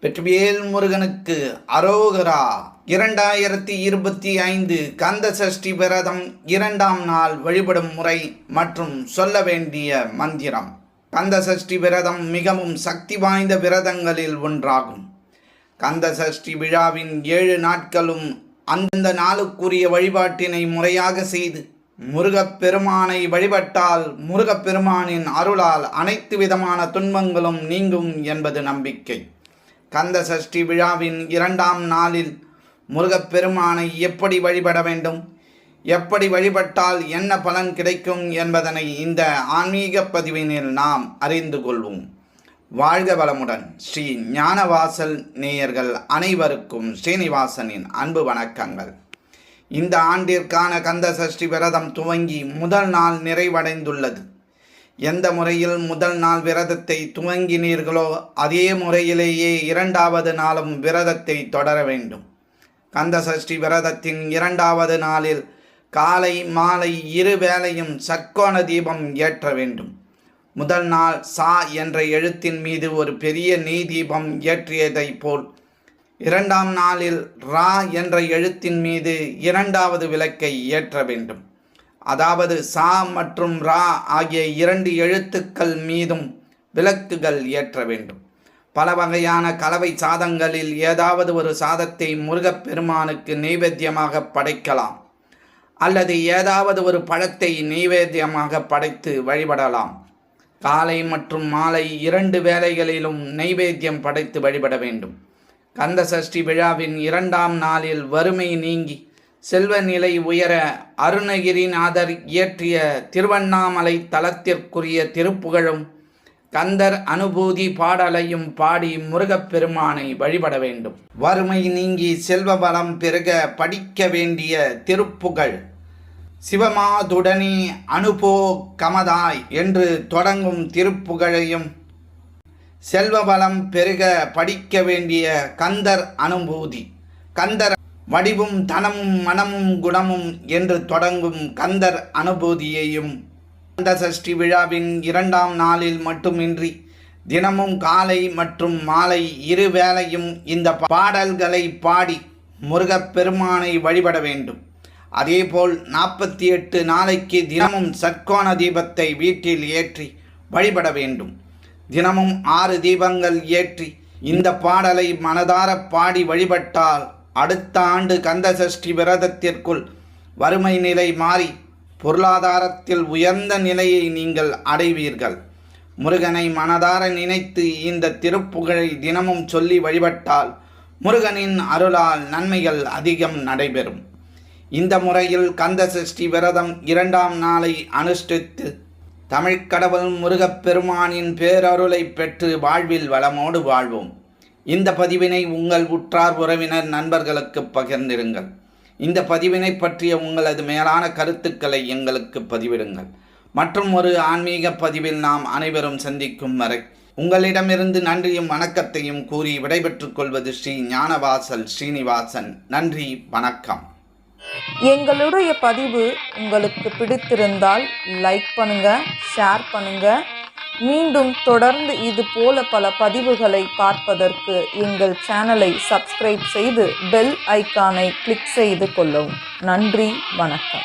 வெற்றிவேல் முருகனுக்கு அரோகரா. 2025 கந்த சஷ்டி விரதம் 2ஆம் நாள் வழிபடும் முறை மற்றும் சொல்ல வேண்டிய மந்திரம். கந்த சஷ்டி விரதம் மிகவும் சக்தி வாய்ந்த விரதங்களில் ஒன்றாகும். கந்த சஷ்டி விழாவின் 7 நாட்களும் அந்தந்த நாளுக்குரிய வழிபாட்டினை முறையாக செய்து முருகப்பெருமானை வழிபட்டால் முருகப்பெருமானின் அருளால் அனைத்து விதமான துன்பங்களும் நீங்கும் என்பது நம்பிக்கை. கந்த சஷ்டி விழாவின் 2ஆம் நாளில் முருகப்பெருமானை எப்படி வழிபட வேண்டும், எப்படி வழிபட்டால் என்ன பலன் கிடைக்கும் என்பதனை இந்த ஆன்மீக பதிவினில் நாம் அறிந்து கொள்வோம். வாழ்க வளமுடன். ஸ்ரீ ஞானவாசல் நேயர்கள் அனைவருக்கும் ஸ்ரீனிவாசனின் அன்பு வணக்கங்கள். இந்த ஆண்டிற்கான கந்த சஷ்டி விரதம் துவங்கி முதல் நாள் நிறைவடைந்துள்ளது. எந்த முறையில் முதல் நாள் விரதத்தை துவங்கினீர்களோ அதே முறையிலேயே 2வது நாளும் விரதத்தை தொடர வேண்டும். கந்த சஷ்டி விரதத்தின் 2வது நாளில் காலை மாலை 2 வேளையும் சர்க்கோண தீபம் ஏற்ற வேண்டும். முதல் நாள் சா என்ற எழுத்தின் மீது ஒரு பெரிய நெய் தீபம் ஏற்றியதை போல் 2ஆம் நாளில் ரா என்ற எழுத்தின் மீது 2வது விளக்கை ஏற்ற வேண்டும். அதாவது சா மற்றும் ரா ஆகிய 2 எழுத்துக்கள் மீதும் விளக்குகள் ஏற்ற வேண்டும். பல வகையான கலவை சாதங்களில் ஏதாவது ஒரு சாதத்தை முருகப்பெருமானுக்கு நெய்வேத்தியமாக படைக்கலாம், அல்லது ஏதாவது ஒரு பழத்தை நெய்வேத்தியமாக படைத்து வழிபடலாம். காலை மற்றும் மாலை 2 வேளைகளிலும் நெய்வேத்தியம் படைத்து வழிபட வேண்டும். கந்த சஷ்டி விழாவின் 2ஆம் நாளில் வறுமை நீங்கி செல்வ நிலை உயர அருணகிரிநாதர் இயற்றிய திருவண்ணாமலை தலத்திற்குரிய திருப்புகழும் கந்தர் அனுபூதி பாடலையும் பாடி முருகப்பெருமானை வழிபட வேண்டும். வறுமை நீங்கி செல்வ வளம் பெருக படிக்க வேண்டிய திருப்புகழ் சிவமாதுடனே அனுபோ கமதாய் என்று தொடங்கும் திருப்புகழையும், செல்வ வளம் பெருக படிக்க வேண்டிய கந்தர் அனுபூதி, கந்தர் வடிவும் தனமும் மனமும் குணமும் என்று தொடங்கும் கந்தர் அனுபூதியையும் கந்த சஷ்டி விழாவின் 2ஆம் நாளில் மட்டுமின்றி தினமும் காலை மற்றும் மாலை 2 வேளையும் இந்த பாடல்களை பாடி முருகப்பெருமானை வழிபட வேண்டும். அதேபோல் 48 நாளைக்கு தினமும் சர்க்கோண தீபத்தை வீட்டில் ஏற்றி வழிபட வேண்டும். தினமும் 6 தீபங்கள் ஏற்றி இந்த பாடலை மனதார பாடி வழிபட்டால் அடுத்த ஆண்டு கந்த சஷ்டி விரதத்திற்குள் வறுமை நிலை மாறி பொருளாதாரத்தில் உயர்ந்த நிலையை நீங்கள் அடைவீர்கள். முருகனை மனதார நினைத்து இந்த திருப்புகழை தினமும் சொல்லி வழிபட்டால் முருகனின் அருளால் நன்மைகள் அதிகம் நடைபெறும். இந்த முறையில் கந்த சஷ்டி விரதம் 2ஆம் நாளை அனுஷ்டித்து தமிழ்க்கடவுள் முருகப்பெருமானின் பேரருளை பெற்று வாழ்வில் வளமோடு வாழ்வோம். இந்த பதிவினை உங்கள் உற்றார் உறவினர் நண்பர்களுக்கு பகிர்ந்திடுங்கள். இந்த பதிவினை பற்றிய உங்களது மேலான கருத்துக்களை எங்களுக்கு பதிவிடுங்கள். மற்றும் ஒரு ஆன்மீக பதிவில் நாம் அனைவரும் சந்திக்கும் வரை உங்களிடமிருந்து நன்றியும் வணக்கத்தையும் கூறி விடைபெற்றுக் கொள்வது ஸ்ரீ ஞானவாசல் ஸ்ரீனிவாசன். நன்றி, வணக்கம். எங்களுடைய பதிவு உங்களுக்கு பிடித்திருந்தால் லைக் பண்ணுங்க, ஷேர் பண்ணுங்க. மீண்டும் தொடர்ந்து இது போல பல பதிவுகளை பார்ப்பதற்கு எங்கள் சேனலை சப்ஸ்கிரைப் செய்து பெல் ஐக்கானை கிளிக் செய்து கொள்ளவும். நன்றி, வணக்கம்.